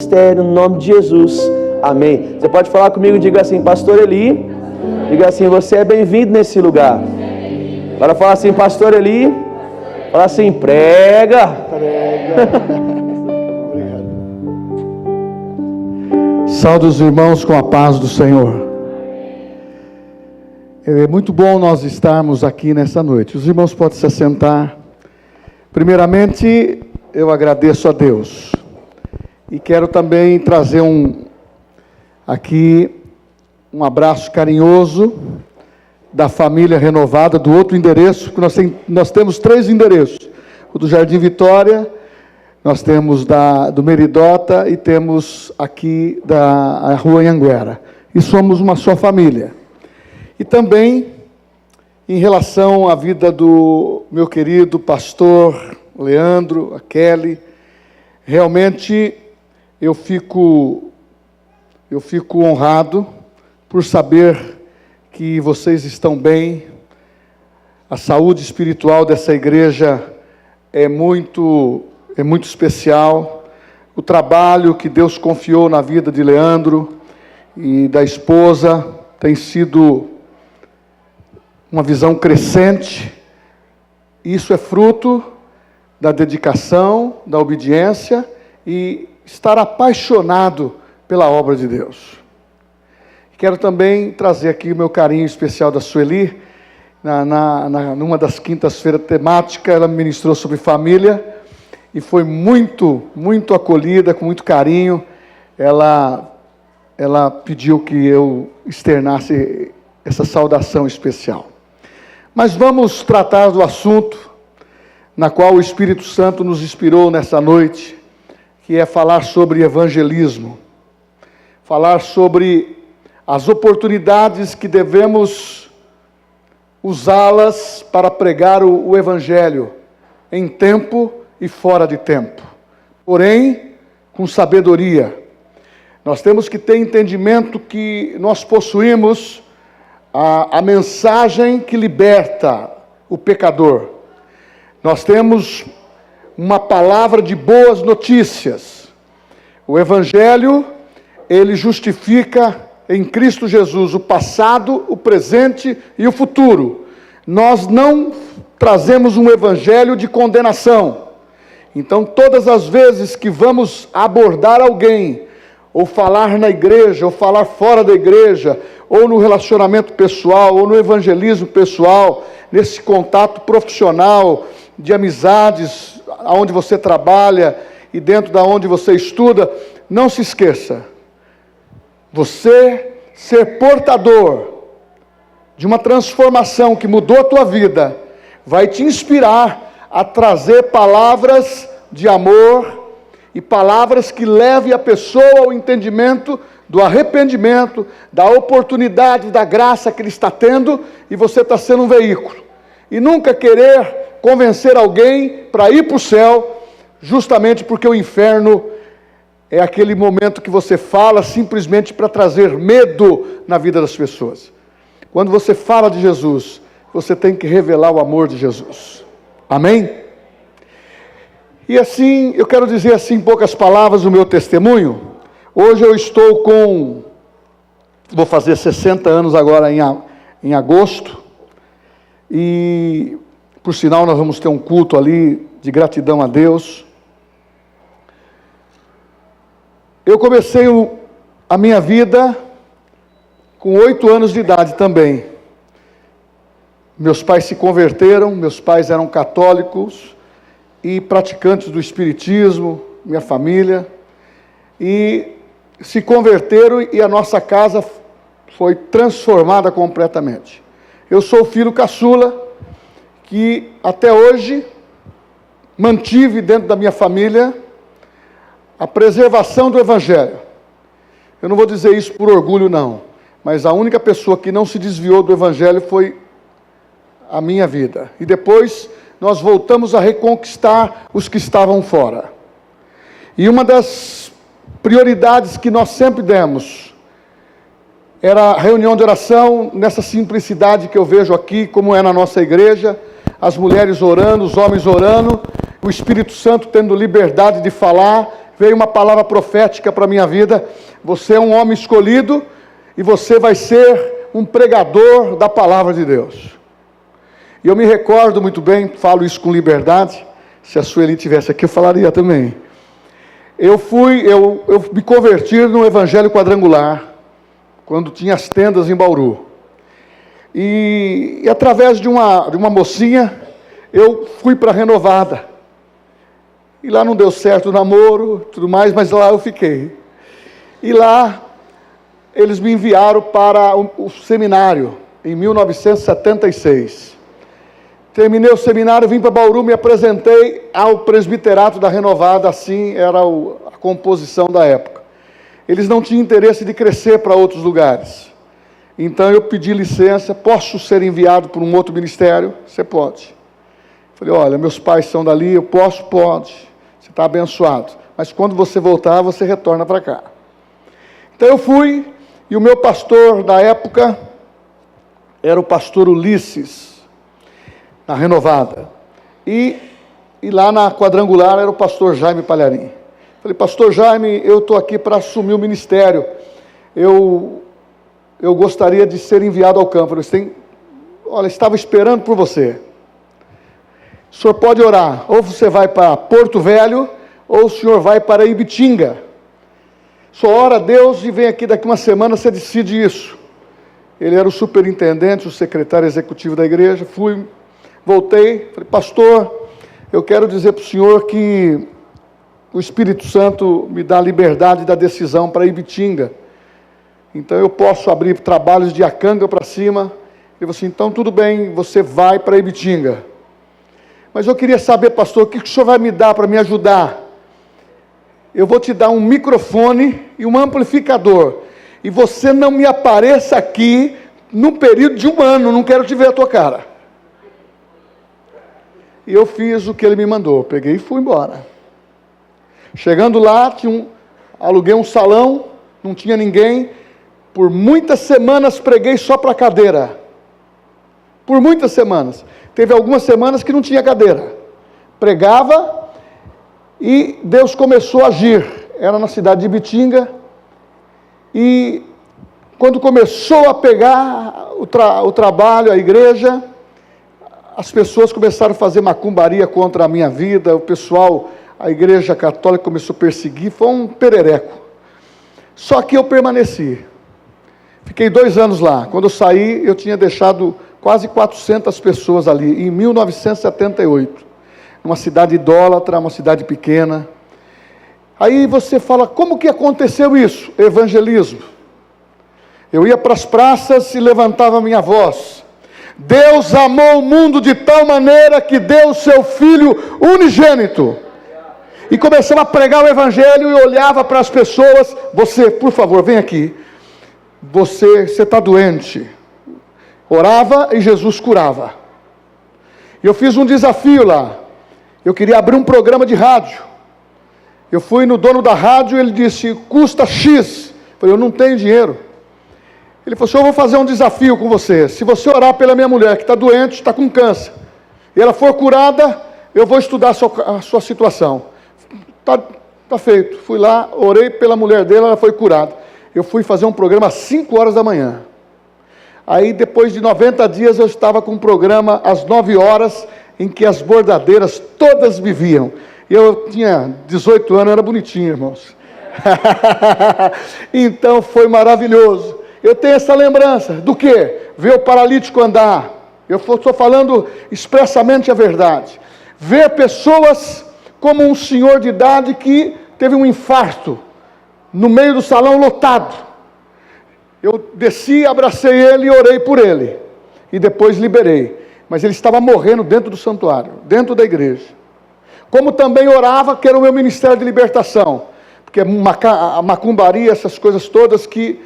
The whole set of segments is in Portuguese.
Mistério, no nome de Jesus, amém. Você pode falar comigo e diga assim: Pastor Eli, diga assim: você é bem-vindo nesse lugar. Agora fala assim: Pastor Eli, fala assim: prega. Saúde os irmãos com a paz do Senhor. É muito bom nós estarmos aqui nessa noite. Os irmãos podem se assentar. Primeiramente, eu agradeço a Deus. E quero também trazer um abraço carinhoso da família renovada, do outro endereço, que nós temos 3 endereços. O do Jardim Vitória, nós temos do Meridota e temos aqui da Rua Anhanguera. E somos uma só família. E também, em relação à vida do meu querido pastor Leandro, a Kelly, realmente eu fico honrado por saber que vocês estão bem. A saúde espiritual dessa igreja é muito especial. O trabalho que Deus confiou na vida de Leandro e da esposa tem sido uma visão crescente. Isso é fruto da dedicação, da obediência e estar apaixonado pela obra de Deus. Quero também trazer aqui o meu carinho especial da Sueli. Numa das quintas-feiras temáticas, ela me ministrou sobre família e foi muito acolhida, com muito carinho. Ela pediu que eu externasse essa saudação especial. Mas vamos tratar do assunto na qual o Espírito Santo nos inspirou nessa noite, que é falar sobre evangelismo, falar sobre as oportunidades que devemos usá-las para pregar o Evangelho, em tempo e fora de tempo, porém, com sabedoria. Nós temos que ter entendimento que nós possuímos a mensagem que liberta o pecador. Nós temos uma palavra de boas notícias. O Evangelho, ele justifica em Cristo Jesus o passado, o presente e o futuro. Nós não trazemos um Evangelho de condenação. Então, todas as vezes que vamos abordar alguém, ou falar na igreja, ou falar fora da igreja, ou no relacionamento pessoal, ou no evangelismo pessoal, nesse contato profissional, de amizades, aonde você trabalha e dentro da onde você estuda, não se esqueça, você ser portador de uma transformação que mudou a tua vida, vai te inspirar a trazer palavras de amor e palavras que levem a pessoa ao entendimento do arrependimento, da oportunidade, da graça que ele está tendo, e você está sendo um veículo. E nunca querer convencer alguém para ir para o céu, justamente porque o inferno é aquele momento que você fala simplesmente para trazer medo na vida das pessoas. Quando você fala de Jesus, você tem que revelar o amor de Jesus. Amém? E assim, eu quero dizer assim em poucas palavras o meu testemunho. Hoje eu estou vou fazer 60 anos agora em agosto, e por sinal nós vamos ter um culto ali de gratidão a Deus. Eu comecei a minha vida com 8 anos de idade também. Meus pais se converteram, meus pais eram católicos e praticantes do espiritismo, minha família, e se converteram e a nossa casa foi transformada completamente. Eu sou o filho caçula, que até hoje mantive dentro da minha família a preservação do Evangelho. Eu não vou dizer isso por orgulho não, mas a única pessoa que não se desviou do Evangelho foi a minha vida. E depois nós voltamos a reconquistar os que estavam fora. E uma das prioridades que nós sempre demos era a reunião de oração, nessa simplicidade que eu vejo aqui, como é na nossa igreja, as mulheres orando, os homens orando, o Espírito Santo tendo liberdade de falar, veio uma palavra profética para a minha vida: você é um homem escolhido e você vai ser um pregador da palavra de Deus. E eu me recordo muito bem, falo isso com liberdade, se a Sueli estivesse aqui eu falaria também. Eu me converti no Evangelho Quadrangular, quando tinha as tendas em Bauru. E através de uma mocinha, eu fui para a Renovada. E lá não deu certo o namoro, tudo mais, mas lá eu fiquei. E lá, eles me enviaram para o seminário, em 1976. Terminei o seminário, vim para Bauru, me apresentei ao presbiterato da Renovada, assim era a composição da época. Eles não tinham interesse de crescer para outros lugares. Então eu pedi licença: posso ser enviado para um outro ministério? Você pode. Falei: olha, meus pais são dali, eu posso? Pode. Você está abençoado. Mas quando você voltar, você retorna para cá. Então eu fui, e o meu pastor da época era o pastor Ulisses, na Renovada. E lá na Quadrangular era o pastor Jaime Palharim. Falei: pastor Jaime, eu estou aqui para assumir o ministério. Eu gostaria de ser enviado ao campo. Olha, estava esperando por você. O senhor pode orar. Ou você vai para Porto Velho, ou o senhor vai para Ibitinga. Só ora a Deus e vem aqui daqui uma semana, você decide isso. Ele era o superintendente, o secretário executivo da igreja. Fui, voltei, falei: pastor, eu quero dizer para o senhor que o Espírito Santo me dá a liberdade da decisão para Ibitinga. Então eu posso abrir trabalhos de Acanga para cima. Ele falou assim: então tudo bem, você vai para Ibitinga. Mas eu queria saber, pastor, o que o senhor vai me dar para me ajudar? Eu vou te dar um microfone e um amplificador. E você não me apareça aqui num período de 1 ano, não quero te ver a tua cara. E eu fiz o que ele me mandou, peguei e fui embora. Chegando lá, aluguei um salão, não tinha ninguém. Por muitas semanas preguei só para cadeira. Por muitas semanas. Teve algumas semanas que não tinha cadeira. Pregava e Deus começou a agir. Era na cidade de Ibitinga. E quando começou a pegar o trabalho, a igreja, as pessoas começaram a fazer macumbaria contra a minha vida. O pessoal, a igreja católica começou a perseguir. Foi um perereco. Só que eu permaneci. Fiquei 2 anos lá. Quando eu saí, eu tinha deixado quase 400 pessoas ali, em 1978. Numa cidade idólatra, uma cidade pequena. Aí você fala: como que aconteceu isso? Evangelismo. Eu ia para as praças e levantava a minha voz. Deus amou o mundo de tal maneira que deu o seu Filho unigênito. E começava a pregar o Evangelho e olhava para as pessoas: você, por favor, vem aqui. Você está doente. Orava e Jesus curava. E eu fiz um desafio lá. Eu queria abrir um programa de rádio. Eu fui no dono da rádio, ele disse: custa X. Eu falei: eu não tenho dinheiro. Ele falou assim: eu vou fazer um desafio com você. Se você orar pela minha mulher que está doente, está com câncer, e ela for curada, eu vou estudar a sua situação. Tá feito. Fui lá, orei pela mulher dele, ela foi curada. Eu fui fazer um programa às 5 horas da manhã. Aí, depois de 90 dias, eu estava com um programa às 9 horas, em que as bordadeiras todas me viam. Eu tinha 18 anos, era bonitinho, irmãos. Então, foi maravilhoso. Eu tenho essa lembrança do quê? Ver o paralítico andar. Eu estou falando expressamente a verdade. Ver pessoas como um senhor de idade que teve um infarto, no meio do salão lotado. Eu desci, abracei ele e orei por ele. E depois liberei. Mas ele estava morrendo dentro do santuário, dentro da igreja. Como também orava, que era o meu ministério de libertação. Porque a macumbaria, essas coisas todas que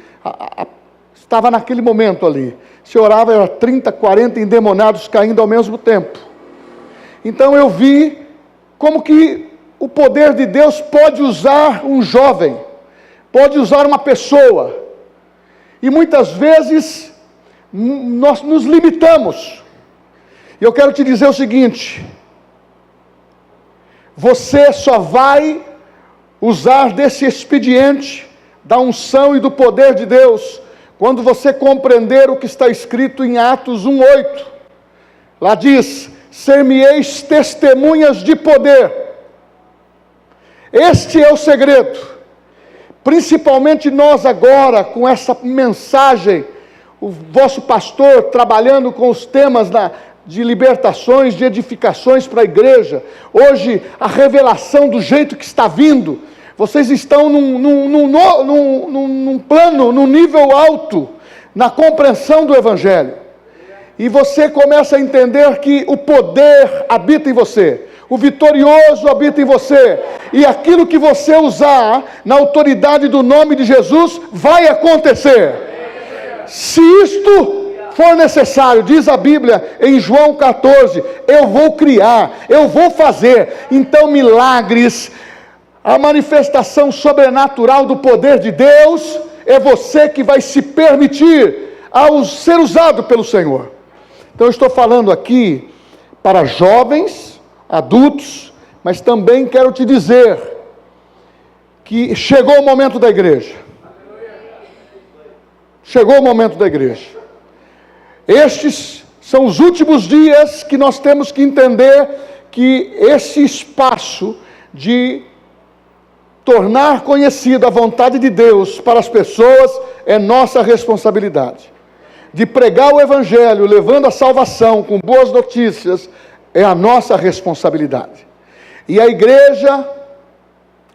estava naquele momento ali. Se orava, era 30, 40 endemoniados caindo ao mesmo tempo. Então eu vi como que o poder de Deus pode usar um jovem, pode usar uma pessoa. E muitas vezes nós nos limitamos. E eu quero te dizer o seguinte: você só vai usar desse expediente da unção e do poder de Deus, quando você compreender o que está escrito em Atos 1:8. Lá diz: ser-me-eis testemunhas de poder. Este é o segredo. Principalmente nós agora, com essa mensagem, o vosso pastor trabalhando com os temas de libertações, de edificações para a igreja. Hoje, a revelação do jeito que está vindo. Vocês estão num plano, num nível alto, na compreensão do Evangelho. E você começa a entender que o poder habita em você. O vitorioso habita em você. E aquilo que você usar na autoridade do nome de Jesus, vai acontecer. Se isto for necessário, diz a Bíblia em João 14, eu vou criar, eu vou fazer. Então milagres, a manifestação sobrenatural do poder de Deus, é você que vai se permitir ao ser usado pelo Senhor. Então eu estou falando aqui para jovens, adultos, mas também quero te dizer que chegou o momento da igreja. Chegou o momento da igreja. Estes são os últimos dias que nós temos que entender que esse espaço de tornar conhecida a vontade de Deus para as pessoas é nossa responsabilidade. De pregar o Evangelho, levando a salvação com boas notícias, é a nossa responsabilidade. E a igreja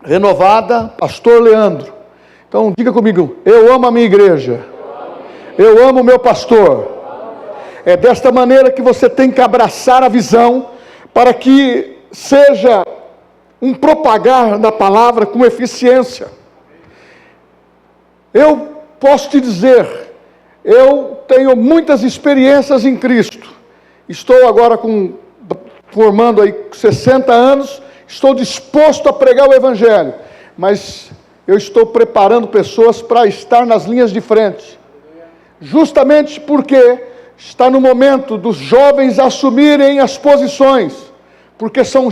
renovada, pastor Leandro. Então diga comigo, eu amo a minha igreja. Eu amo o meu pastor. É desta maneira que você tem que abraçar a visão, para que seja um propagar da palavra com eficiência. Eu posso te dizer, eu tenho muitas experiências em Cristo. Estou agora formando aí 60 anos, estou disposto a pregar o Evangelho, mas eu estou preparando pessoas para estar nas linhas de frente, justamente porque está no momento dos jovens assumirem as posições, porque são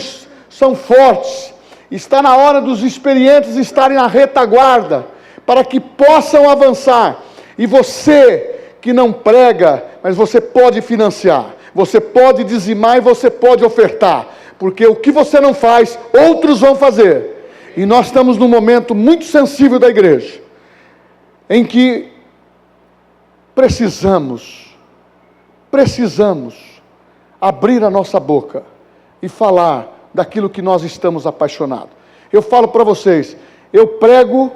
fortes. Está na hora dos experientes estarem na retaguarda, para que possam avançar. E você que não prega, mas você pode financiar, você pode dizimar e você pode ofertar, porque o que você não faz, outros vão fazer. E nós estamos num momento muito sensível da igreja, em que precisamos abrir a nossa boca e falar daquilo que nós estamos apaixonados. Eu falo para vocês, eu prego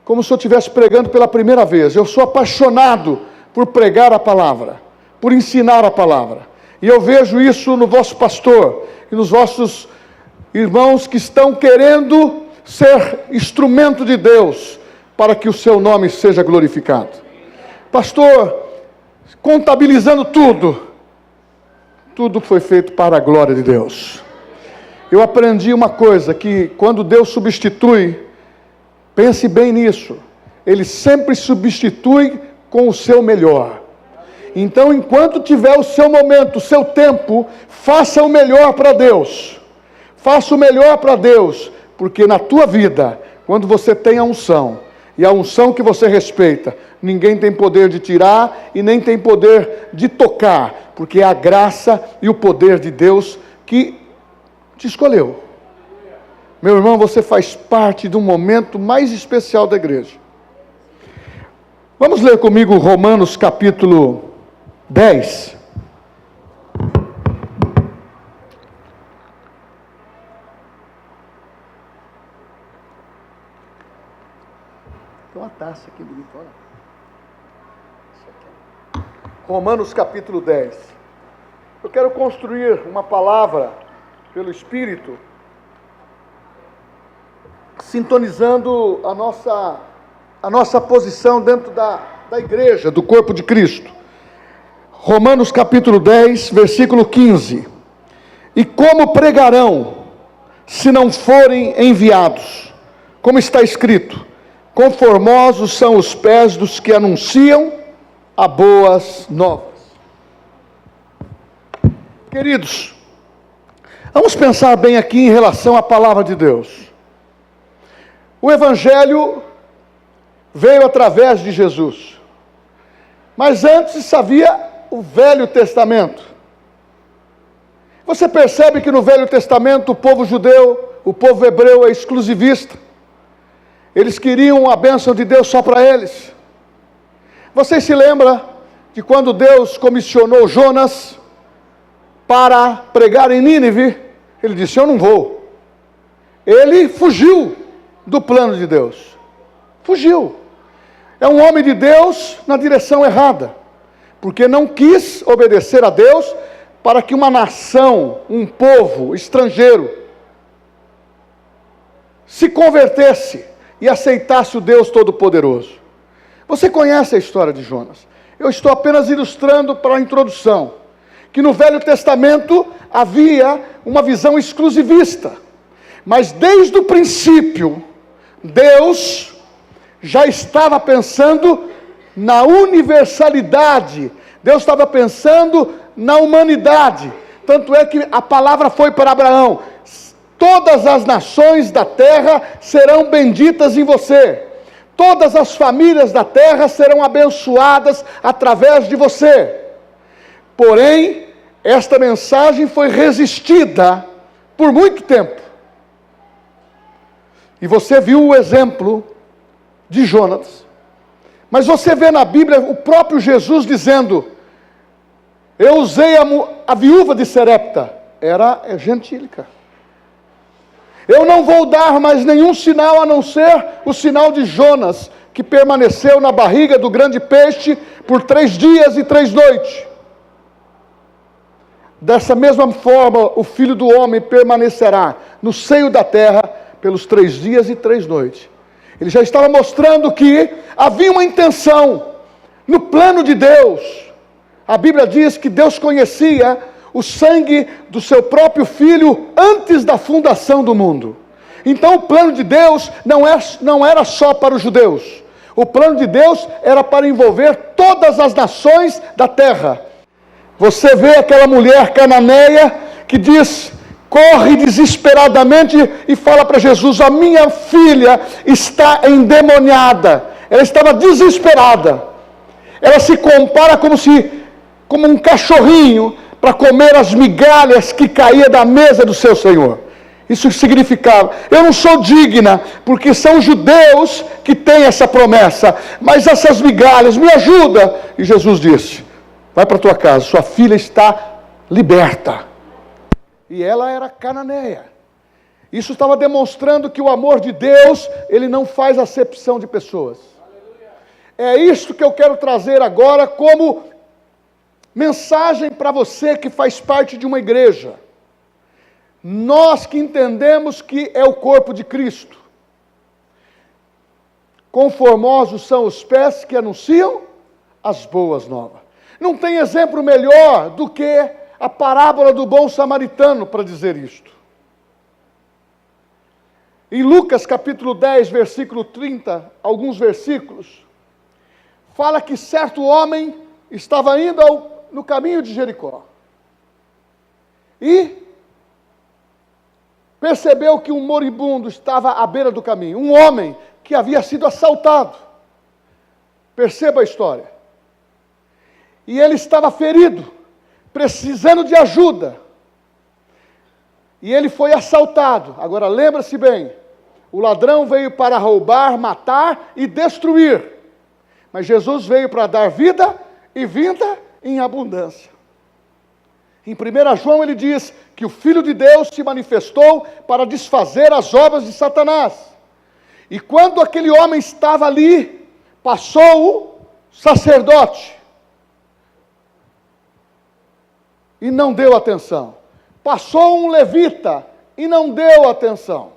como se eu estivesse pregando pela primeira vez. Eu sou apaixonado por pregar a palavra, por ensinar a palavra. E eu vejo isso no vosso pastor e nos vossos irmãos que estão querendo ser instrumento de Deus para que o seu nome seja glorificado. Pastor, contabilizando tudo foi feito para a glória de Deus. Eu aprendi uma coisa, que quando Deus substitui, pense bem nisso, Ele sempre substitui com o seu melhor. Então, enquanto tiver o seu momento, o seu tempo, faça o melhor para Deus. Faça o melhor para Deus, porque na tua vida, quando você tem a unção, e a unção que você respeita, ninguém tem poder de tirar e nem tem poder de tocar, porque é a graça e o poder de Deus que te escolheu. Meu irmão, você faz parte de um momento mais especial da igreja. Vamos ler comigo Romanos capítulo 10. Tem uma taça aqui bonita, olha. Romanos capítulo 10. Eu quero construir uma palavra pelo Espírito, sintonizando a nossa posição dentro da igreja, do corpo de Cristo. Romanos capítulo 10, versículo 15. E como pregarão, se não forem enviados? Como está escrito, conformosos são os pés dos que anunciam a boas novas. Queridos, vamos pensar bem aqui em relação à palavra de Deus. O Evangelho veio através de Jesus. Mas antes havia o Velho Testamento. Você percebe que no Velho Testamento o povo judeu, o povo hebreu é exclusivista. Eles queriam a bênção de Deus só para eles. Você se lembra de quando Deus comissionou Jonas para pregar em Nínive? Ele disse: eu não vou. Ele fugiu do plano de Deus. Fugiu. É um homem de Deus na direção errada, porque não quis obedecer a Deus para que uma nação, um povo estrangeiro, se convertesse e aceitasse o Deus Todo-Poderoso. Você conhece a história de Jonas. Eu estou apenas ilustrando para a introdução, que no Velho Testamento havia uma visão exclusivista, mas desde o princípio, Deus já estava pensando na universalidade, Deus estava pensando na humanidade. Tanto é que a palavra foi para Abraão: todas as nações da terra serão benditas em você, todas as famílias da terra serão abençoadas através de você. Porém, esta mensagem foi resistida por muito tempo. E você viu o exemplo de Jonas. Mas você vê na Bíblia o próprio Jesus dizendo: eu usei a viúva de Serepta, era gentílica. Eu não vou dar mais nenhum sinal a não ser o sinal de Jonas, que permaneceu na barriga do grande peixe por 3 dias e 3 noites. Dessa mesma forma, o Filho do Homem permanecerá no seio da terra pelos 3 dias e 3 noites. Ele já estava mostrando que havia uma intenção no plano de Deus. A Bíblia diz que Deus conhecia o sangue do seu próprio Filho antes da fundação do mundo. Então o plano de Deus não era só para os judeus. O plano de Deus era para envolver todas as nações da terra. Você vê aquela mulher cananeia que diz, corre desesperadamente e fala para Jesus: a minha filha está endemoniada. Ela estava desesperada. Ela se compara como um cachorrinho para comer as migalhas que caía da mesa do seu Senhor. Isso significava: eu não sou digna, porque são os judeus que têm essa promessa, mas essas migalhas, me ajuda. E Jesus disse: vai para a tua casa, sua filha está liberta. E ela era cananeia. Isso estava demonstrando que o amor de Deus, ele não faz acepção de pessoas. É isso que eu quero trazer agora como mensagem para você que faz parte de uma igreja. Nós que entendemos que é o corpo de Cristo. Conformosos são os pés que anunciam as boas novas. Não tem exemplo melhor do que a parábola do bom samaritano para dizer isto. Em Lucas capítulo 10, versículo 30, alguns versículos, fala que certo homem estava indo no caminho de Jericó. E percebeu que um moribundo estava à beira do caminho. Um homem que havia sido assaltado. Perceba a história. E ele estava ferido, precisando de ajuda. E ele foi assaltado. Agora lembra-se bem, o ladrão veio para roubar, matar e destruir. Mas Jesus veio para dar vida e vida em abundância. Em 1 João ele diz que o Filho de Deus se manifestou para desfazer as obras de Satanás. E quando aquele homem estava ali, passou o sacerdote e não deu atenção. Passou um levita e não deu atenção.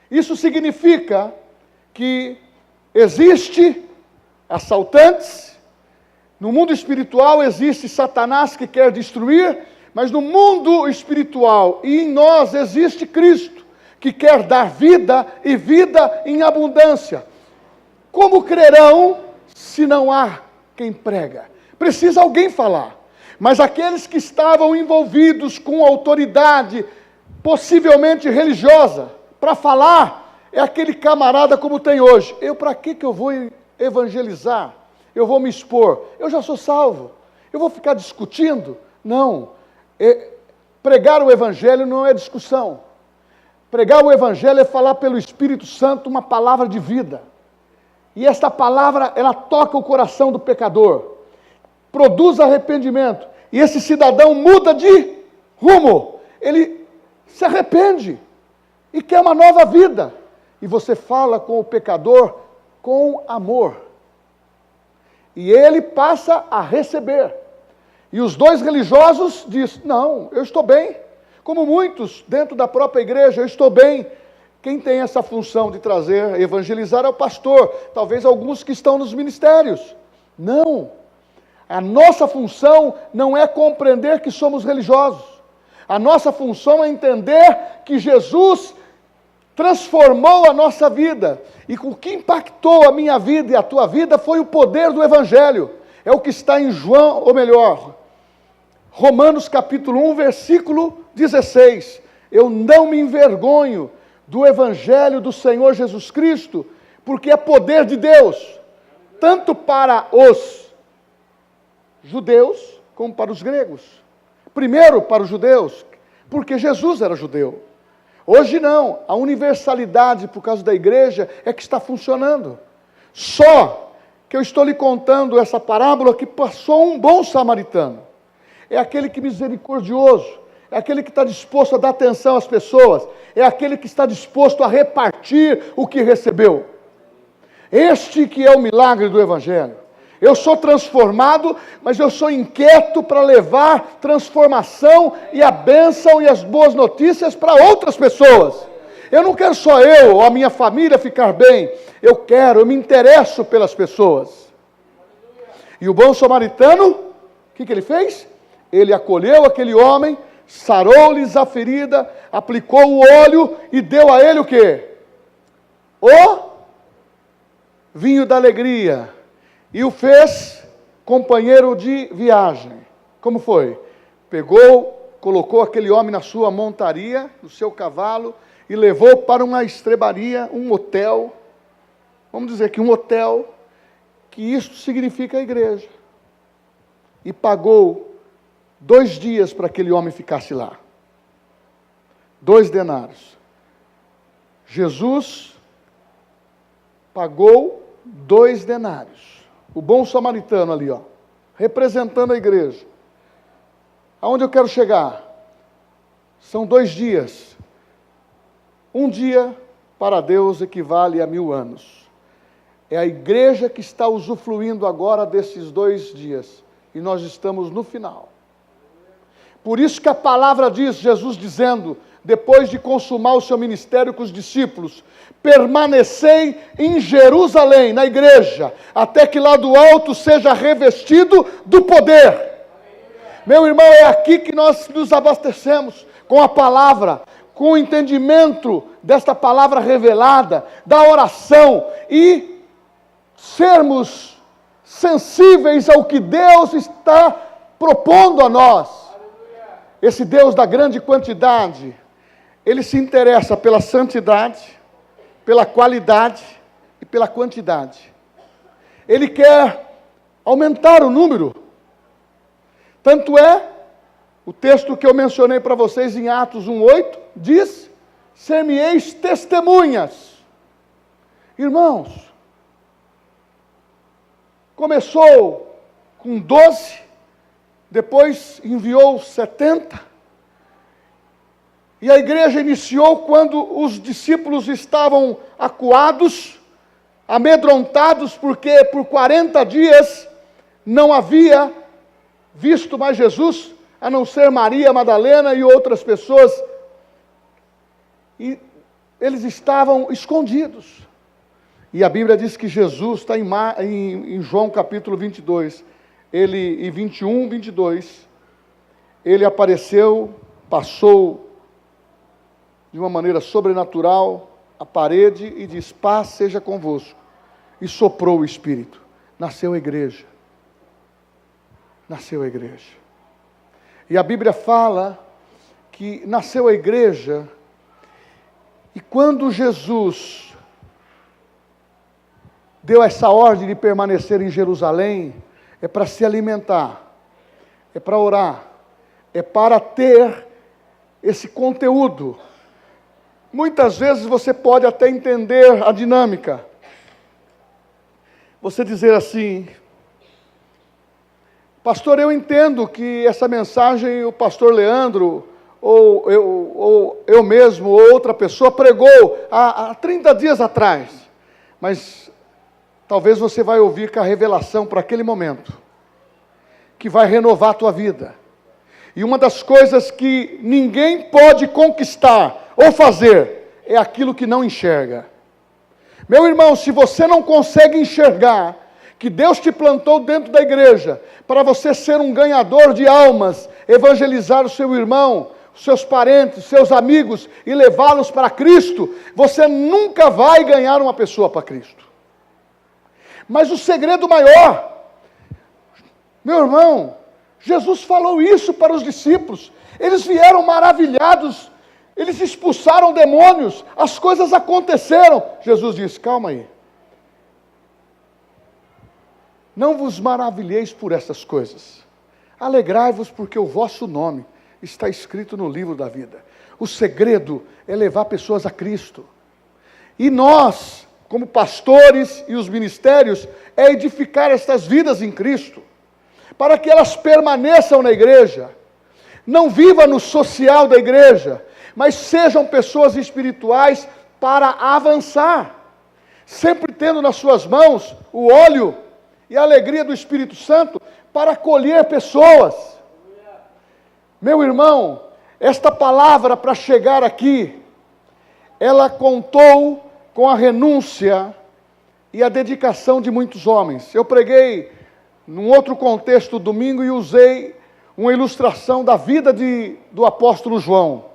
Isso significa que existe assaltantes, no mundo espiritual existe Satanás que quer destruir, mas no mundo espiritual e em nós existe Cristo, que quer dar vida e vida em abundância. Como crerão se não há quem prega? Precisa alguém falar. Mas aqueles que estavam envolvidos com autoridade, possivelmente religiosa, para falar, é aquele camarada como tem hoje. Para que eu vou evangelizar? Eu vou me expor? Eu já sou salvo. Eu vou ficar discutindo? Não. Pregar o evangelho não é discussão. Pregar o evangelho é falar pelo Espírito Santo uma palavra de vida. E esta palavra, ela toca o coração do pecador. Produz arrependimento. E esse cidadão muda de rumo. Ele se arrepende e quer uma nova vida. E você fala com o pecador com amor. E ele passa a receber. E os dois religiosos dizem, não, eu estou bem. Como muitos dentro da própria igreja, eu estou bem. Quem tem essa função de trazer, evangelizar é o pastor. Talvez alguns que estão nos ministérios. Não. A nossa função não é compreender que somos religiosos. A nossa função é entender que Jesus transformou a nossa vida. E o que impactou a minha vida e a tua vida foi o poder do evangelho. É o que está em João, ou melhor, Romanos capítulo 1, versículo 16. Eu não me envergonho do evangelho do Senhor Jesus Cristo, porque é poder de Deus, tanto para os judeus como para os gregos. Primeiro para os judeus, porque Jesus era judeu. Hoje não, a universalidade por causa da igreja é que está funcionando. Só que eu estou lhe contando essa parábola que passou um bom samaritano. É aquele que é misericordioso, é aquele que está disposto a dar atenção às pessoas, é aquele que está disposto a repartir o que recebeu. Este que é o milagre do evangelho. Eu sou transformado, mas eu sou inquieto para levar transformação e a bênção e as boas notícias para outras pessoas. Eu não quero só eu ou a minha família ficar bem, eu me interesso pelas pessoas. E o bom samaritano, o que ele fez? Ele acolheu aquele homem, sarou-lhes a ferida, aplicou o óleo e deu a ele o quê? O vinho da alegria. E o fez companheiro de viagem. Como foi? Colocou aquele homem na sua montaria, no seu cavalo, e levou para uma estrebaria, um hotel. Vamos dizer que um hotel, que isso significa a igreja. E pagou 2 dias para aquele homem ficasse lá. 2 denários. Jesus pagou 2 denários. O bom samaritano ali, representando a igreja. Aonde eu quero chegar? São 2 dias. Um dia para Deus equivale a 1000 anos. É a igreja que está usufruindo agora desses 2 dias. E nós estamos no final. Por isso que a palavra diz, Jesus dizendo, depois de consumar o seu ministério com os discípulos, permanecei em Jerusalém, na igreja, até que lá do alto seja revestido do poder. Meu irmão, é aqui que nós nos abastecemos, com a palavra, com o entendimento desta palavra revelada, da oração, e sermos sensíveis ao que Deus está propondo a nós. Esse Deus da grande quantidade, Ele se interessa pela santidade, pela qualidade e pela quantidade. Ele quer aumentar o número. Tanto é, o texto que eu mencionei para vocês em Atos 1:8, diz, ser-me-eis testemunhas. Irmãos, começou com 12, depois enviou 70, e a igreja iniciou quando os discípulos estavam acuados, amedrontados, porque por 40 dias não havia visto mais Jesus, a não ser Maria Madalena e outras pessoas, e eles estavam escondidos. E a Bíblia diz que Jesus, está em João capítulo 22, em 21, 22, ele apareceu, passou de uma maneira sobrenatural a parede e diz, paz seja convosco. E soprou o Espírito. Nasceu a igreja. Nasceu a igreja. E a Bíblia fala que nasceu a igreja E quando Jesus deu essa ordem de permanecer em Jerusalém, é para se alimentar, é para orar, é para ter esse conteúdo. Muitas vezes você pode até entender a dinâmica. Você dizer assim: pastor, eu entendo que essa mensagem o pastor Leandro, ou eu mesmo, ou outra pessoa pregou há 30 dias atrás. Mas talvez você vai ouvir com a revelação para aquele momento, que vai renovar a tua vida. E uma das coisas que ninguém pode conquistar ou fazer é aquilo que não enxerga. Meu irmão, se você não consegue enxergar que Deus te plantou dentro da igreja para você ser um ganhador de almas, evangelizar o seu irmão, os seus parentes, os seus amigos e levá-los para Cristo, você nunca vai ganhar uma pessoa para Cristo. Mas o segredo maior, meu irmão, Jesus falou isso para os discípulos, eles vieram maravilhados, eles expulsaram demônios, as coisas aconteceram. Jesus disse: calma aí, não vos maravilheis por essas coisas, alegrai-vos porque o vosso nome está escrito no livro da vida. O segredo é levar pessoas a Cristo, e nós, como pastores e os ministérios, é edificar estas vidas em Cristo, para que elas permaneçam na igreja, não vivam no social da igreja, mas sejam pessoas espirituais para avançar, sempre tendo nas suas mãos o óleo e a alegria do Espírito Santo para acolher pessoas. Meu irmão, esta palavra para chegar aqui, ela contou com a renúncia e a dedicação de muitos homens. Eu preguei num outro contexto domingo e usei uma ilustração da vida do apóstolo João.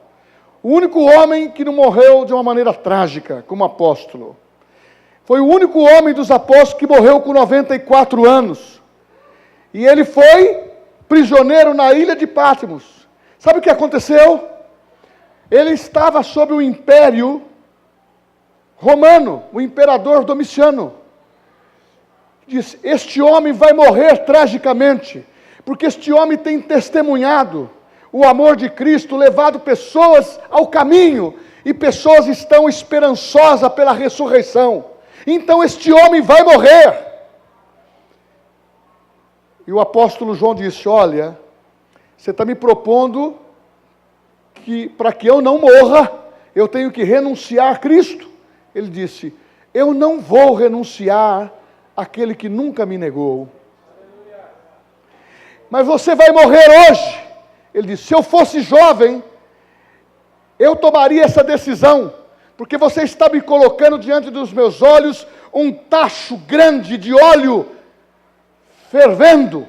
O único homem que não morreu de uma maneira trágica como apóstolo. Foi o único homem dos apóstolos que morreu com 94 anos. E ele foi prisioneiro na ilha de Patmos. Sabe o que aconteceu? Ele estava sob o império romano, o imperador Domiciano. Disse: este homem vai morrer tragicamente, porque este homem tem testemunhado o amor de Cristo, levado pessoas ao caminho, e pessoas estão esperançosas pela ressurreição. Então este homem vai morrer. E o apóstolo João disse: olha, você está me propondo que para que eu não morra, eu tenho que renunciar a Cristo. Ele disse: eu não vou renunciar àquele que nunca me negou. Mas você vai morrer hoje. Ele disse: se eu fosse jovem, eu tomaria essa decisão, porque você está me colocando diante dos meus olhos um tacho grande de óleo fervendo.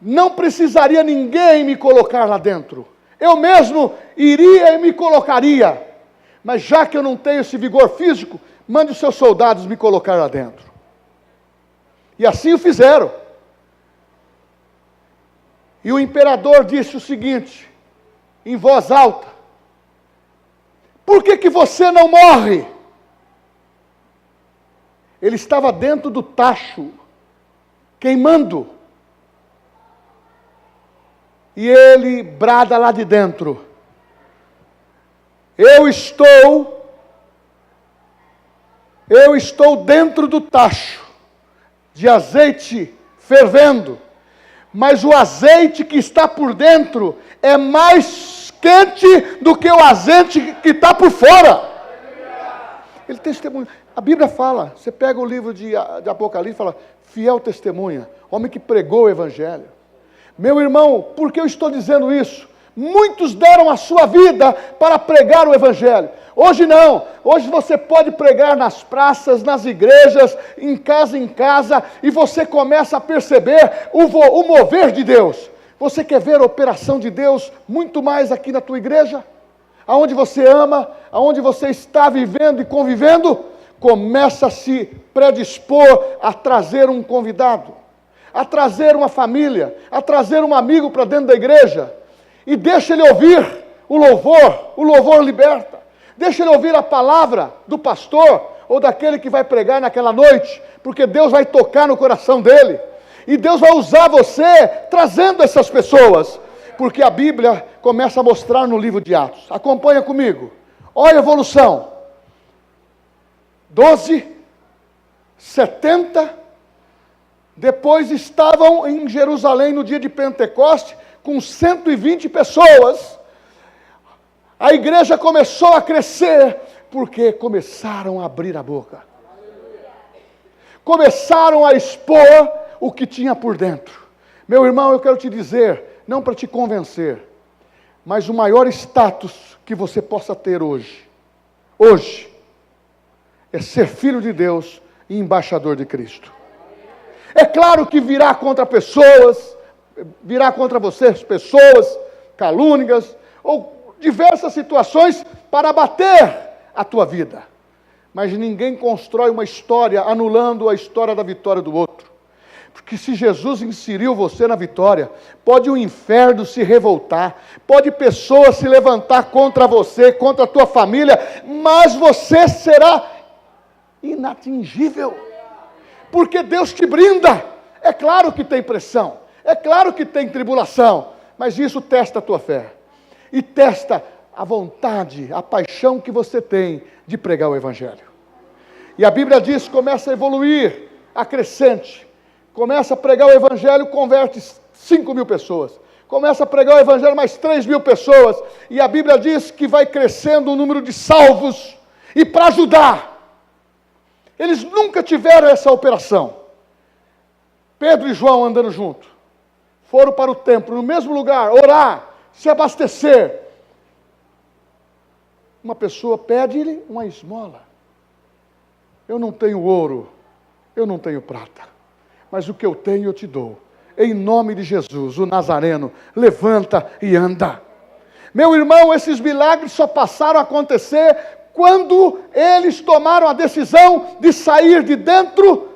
Não precisaria ninguém me colocar lá dentro. Eu mesmo iria e me colocaria. Mas já que eu não tenho esse vigor físico, mande os seus soldados me colocar lá dentro. E assim o fizeram. E o imperador disse o seguinte, em voz alta: por que você não morre? Ele estava dentro do tacho, queimando. E ele brada lá de dentro: eu estou dentro do tacho de azeite fervendo, mas o azeite que está por dentro é mais quente do que o azeite que está por fora. Ele testemunha. A Bíblia fala, você pega o livro de Apocalipse e fala: fiel testemunha, homem que pregou o Evangelho. Meu irmão, por que eu estou dizendo isso? Muitos deram a sua vida para pregar o Evangelho. Hoje não. Hoje você pode pregar nas praças, nas igrejas, em casa, e você começa a perceber o mover de Deus. Você quer ver a operação de Deus muito mais aqui na tua igreja? Aonde você ama, aonde você está vivendo e convivendo? Começa a se predispor a trazer um convidado, a trazer uma família, a trazer um amigo para dentro da igreja. E deixa ele ouvir o louvor liberta. Deixa ele ouvir a palavra do pastor ou daquele que vai pregar naquela noite, porque Deus vai tocar no coração dele. E Deus vai usar você trazendo essas pessoas, porque a Bíblia começa a mostrar no livro de Atos. Acompanha comigo. Olha a evolução. 12, 70, depois estavam em Jerusalém no dia de Pentecoste, com 120 pessoas. A igreja começou a crescer, porque começaram a abrir a boca. Começaram a expor o que tinha por dentro. Meu irmão, eu quero te dizer, não para te convencer, mas o maior status que você possa ter hoje, é ser filho de Deus e embaixador de Cristo. É claro que virá contra pessoas, virá contra vocês pessoas, calúnias, ou diversas situações para abater a tua vida. Mas ninguém constrói uma história anulando a história da vitória do outro. Porque se Jesus inseriu você na vitória, pode o inferno se revoltar, pode pessoas se levantar contra você, contra a tua família, mas você será inatingível. Porque Deus te brinda. É claro que tem pressão, é claro que tem tribulação, mas isso testa a tua fé. E testa a vontade, a paixão que você tem de pregar o Evangelho. E a Bíblia diz, começa a evoluir, a crescente. Começa a pregar o Evangelho, converte 5.000 pessoas. Começa a pregar o Evangelho, mais 3.000 pessoas. E a Bíblia diz que vai crescendo o número de salvos. E para ajudar, eles nunca tiveram essa operação. Pedro e João andando junto. Foram para o templo, no mesmo lugar, orar, se abastecer. Uma pessoa pede-lhe uma esmola. Eu não tenho ouro, eu não tenho prata. Mas o que eu tenho eu te dou. Em nome de Jesus, o Nazareno, levanta e anda. Meu irmão, esses milagres só passaram a acontecer quando eles tomaram a decisão de sair de dentro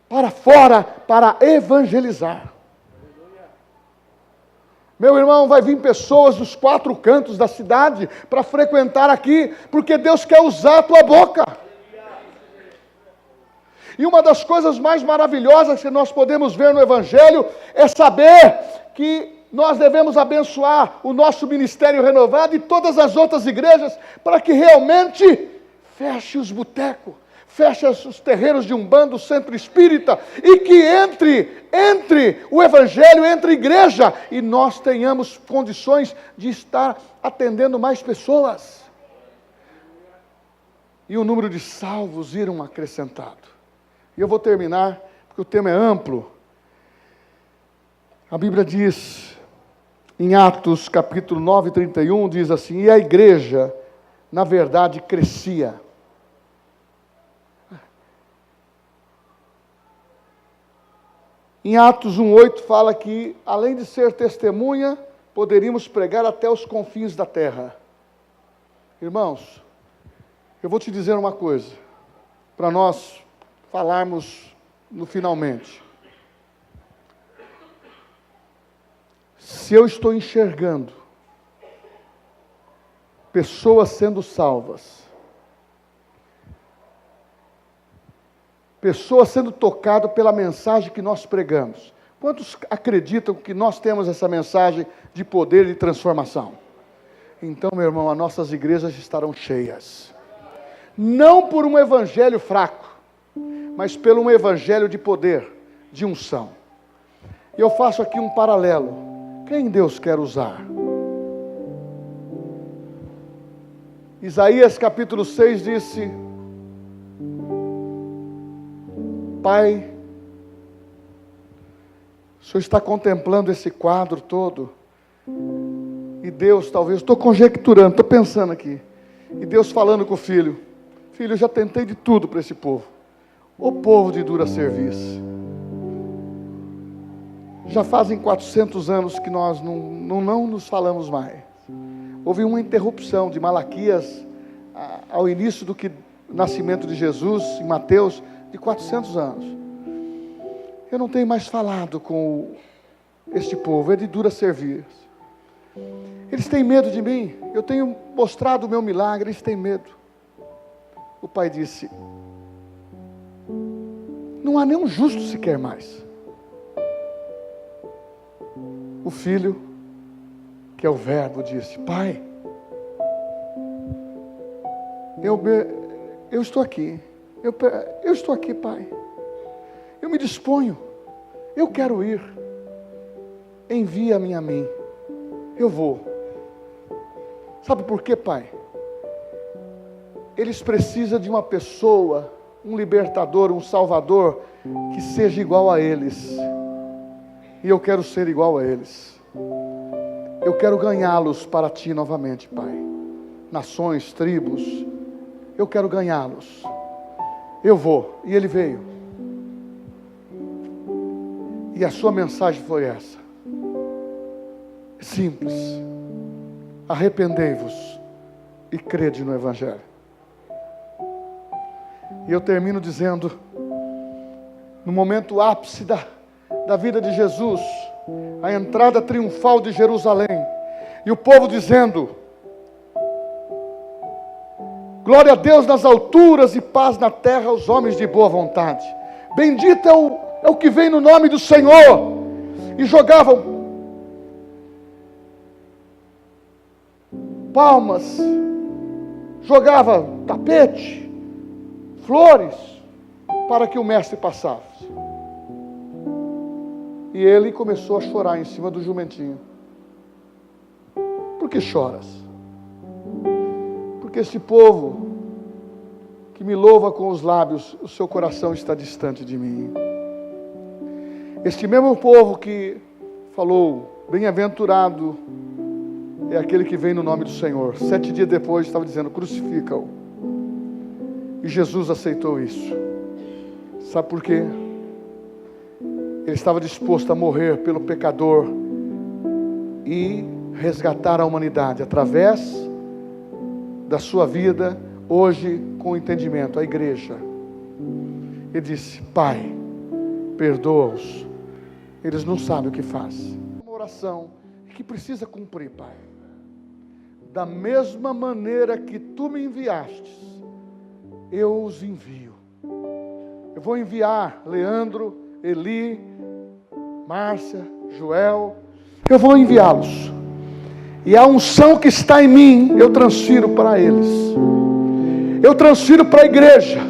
para fora, para evangelizar. Meu irmão, vai vir pessoas dos 4 cantos da cidade para frequentar aqui, porque Deus quer usar a tua boca. E uma das coisas mais maravilhosas que nós podemos ver no Evangelho é saber que nós devemos abençoar o nosso ministério renovado e todas as outras igrejas para que realmente feche os botecos, feche os terreiros de Umbanda, o centro espírita, e que entre o Evangelho, entre a igreja, e nós tenhamos condições de estar atendendo mais pessoas. E o número de salvos irão acrescentado. E eu vou terminar, porque o tema é amplo. A Bíblia diz, em Atos capítulo 9, 31, diz assim, e a igreja, na verdade, crescia. Em Atos 1,8 fala que, além de ser testemunha, poderíamos pregar até os confins da terra. Irmãos, eu vou te dizer uma coisa, para nós falarmos no finalmente. Se eu estou enxergando pessoas sendo salvas, pessoas sendo tocadas pela mensagem que nós pregamos, quantos acreditam que nós temos essa mensagem de poder e transformação? Então, meu irmão, as nossas igrejas estarão cheias. Não por um evangelho fraco, mas pelo um evangelho de poder, de unção. E eu faço aqui um paralelo. Quem Deus quer usar? Isaías capítulo 6 disse, Pai, o Senhor está contemplando esse quadro todo, e Deus, talvez, estou conjecturando, estou pensando aqui, e Deus falando com o filho, filho, eu já tentei de tudo para esse povo, o povo de dura serviço. Já fazem 400 anos que nós não nos falamos mais. Houve uma interrupção de Malaquias ao início do nascimento de Jesus, em Mateus, de 400 anos. Eu não tenho mais falado com este povo, é de dura serviço. Eles têm medo de mim, eu tenho mostrado o meu milagre, eles têm medo. o pai disse: não há nenhum justo sequer mais. O filho, que é o verbo, disse: pai, eu estou aqui. Eu estou aqui, pai. Eu me disponho. Eu quero ir. Envia-me a mim. Eu vou. Sabe por quê, pai? Eles precisam de uma pessoa, um libertador, um salvador, que seja igual a eles. E eu quero ser igual a eles. Eu quero ganhá-los para ti novamente, pai. Nações, tribos, eu quero ganhá-los. Eu vou. E ele veio. E a sua mensagem foi essa. Simples. Arrependei-vos e crede no Evangelho. E eu termino dizendo, no momento ápice da vida de Jesus, a entrada triunfal de Jerusalém, e o povo dizendo: glória a Deus nas alturas e paz na terra aos homens de boa vontade. Bendito é o que vem no nome do Senhor. E jogavam palmas, jogava tapete, flores, para que o mestre passasse. E ele começou a chorar em cima do jumentinho. Por que choras? Porque este povo que me louva com os lábios, o seu coração está distante de mim. Este mesmo povo que falou: bem-aventurado é aquele que vem no nome do Senhor, 7 dias depois estava dizendo: crucifica-o. E Jesus aceitou isso. Sabe por quê? Ele estava disposto a morrer pelo pecador e resgatar a humanidade através da sua vida, hoje com entendimento, a igreja. Ele disse: pai, perdoa-os, eles não sabem o que fazem. Uma oração que precisa cumprir, pai. Da mesma maneira que tu me enviastes, eu os envio. Eu vou enviar Leandro, Eli, Márcia, Joel. Eu vou enviá-los. E a unção que está em mim, eu transfiro para eles. Eu transfiro para a igreja.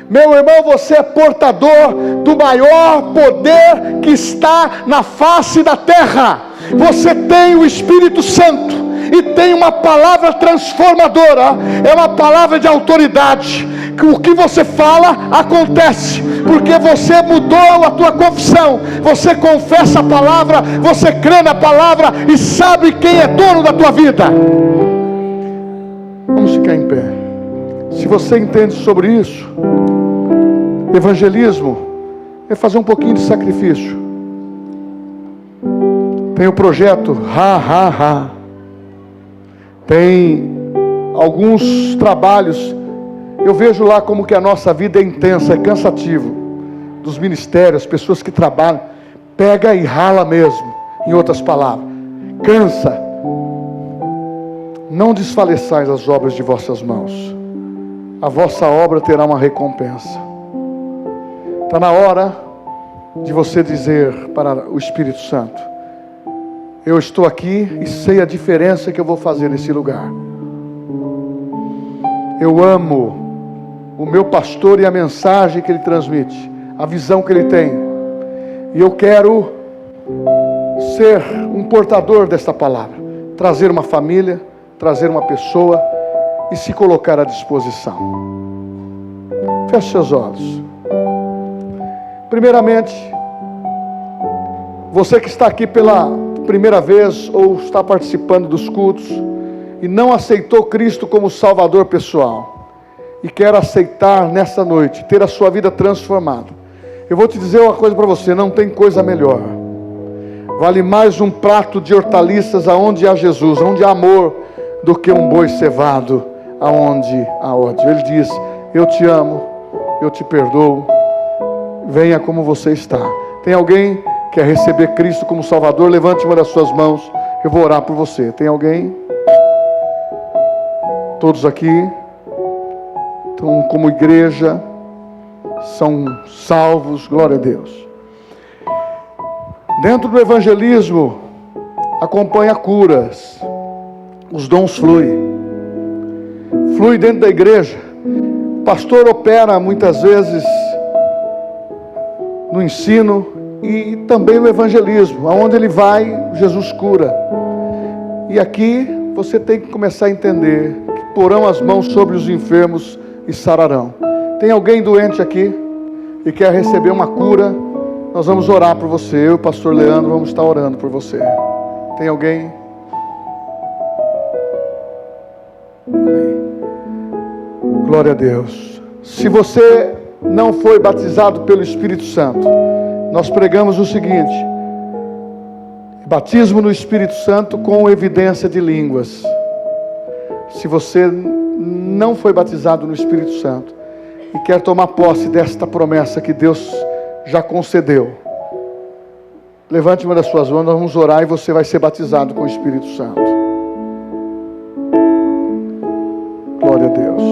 Meu irmão, você é portador do maior poder que está na face da terra. Você tem o Espírito Santo. E tem uma palavra transformadora. É uma palavra de autoridade. Que o que você fala, acontece. Porque você mudou a tua confissão. Você confessa a palavra. Você crê na palavra. E sabe quem é dono da tua vida. Vamos ficar em pé. Se você entende sobre isso, evangelismo é fazer um pouquinho de sacrifício. Tem o projeto Tem alguns trabalhos. Eu vejo lá como que a nossa vida é intensa, é cansativo. Dos ministérios, pessoas que trabalham, pega e rala mesmo. Em outras palavras, cansa. Não desfaleçais as obras de vossas mãos. A vossa obra terá uma recompensa. Está na hora de você dizer para o Espírito Santo: eu estou aqui e sei a diferença que eu vou fazer nesse lugar. Eu amo o meu pastor e a mensagem que ele transmite, a visão que ele tem. E eu quero ser um portador desta palavra. Trazer uma família, trazer uma pessoa e se colocar à disposição. Feche seus olhos. Primeiramente, você que está aqui pela primeira vez ou está participando dos cultos e não aceitou Cristo como Salvador pessoal e quer aceitar nessa noite, ter a sua vida transformada, eu vou te dizer uma coisa para você: não tem coisa melhor. Vale mais um prato de hortaliças aonde há Jesus, onde há amor, do que um boi cevado aonde há ódio. Ele diz: eu te amo, eu te perdoo, venha como você está. Tem alguém que quer receber Cristo como Salvador? Levante uma das suas mãos, eu vou orar por você. Tem alguém? Todos aqui? Então, como igreja, são salvos, glória a Deus. Dentro do evangelismo, acompanha curas, os dons fluem dentro da igreja. O pastor opera muitas vezes no ensino e também no evangelismo. Aonde ele vai, Jesus cura. E aqui você tem que começar a entender que porão as mãos sobre os enfermos e sararão. Tem alguém doente aqui e quer receber uma cura? Nós vamos orar por você. Eu e o pastor Leandro vamos estar orando por você. Tem alguém? Amém. Glória a Deus. Se você não foi batizado pelo Espírito Santo, nós pregamos o seguinte: batismo no Espírito Santo com evidência de línguas. Se você não foi batizado no Espírito Santo e quer tomar posse desta promessa que Deus já concedeu, levante uma das suas mãos, nós vamos orar e você vai ser batizado com o Espírito Santo. Glória a Deus.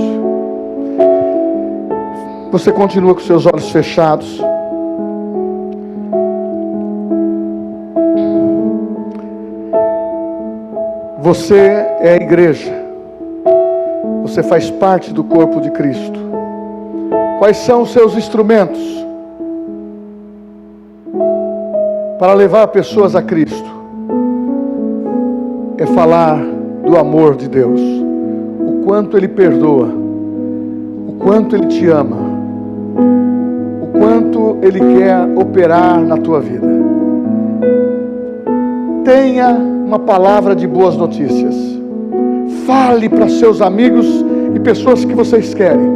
Você continua com seus olhos fechados. Você é a igreja. Você faz parte do corpo de Cristo. Quais são os seus instrumentos para levar pessoas a Cristo? É falar do amor de Deus, o quanto Ele perdoa, o quanto Ele te ama, o quanto Ele quer operar na tua vida. Tenha uma palavra de boas notícias. Fale para seus amigos e pessoas que vocês querem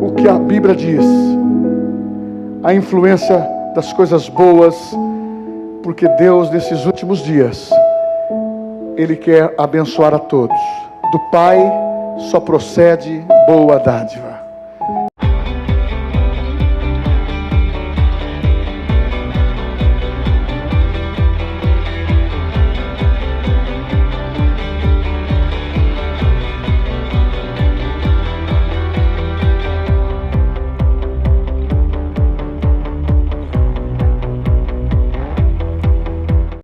o que a Bíblia diz, a influência das coisas boas, porque Deus nesses últimos dias Ele quer abençoar a todos. Do Pai só procede boa dádiva.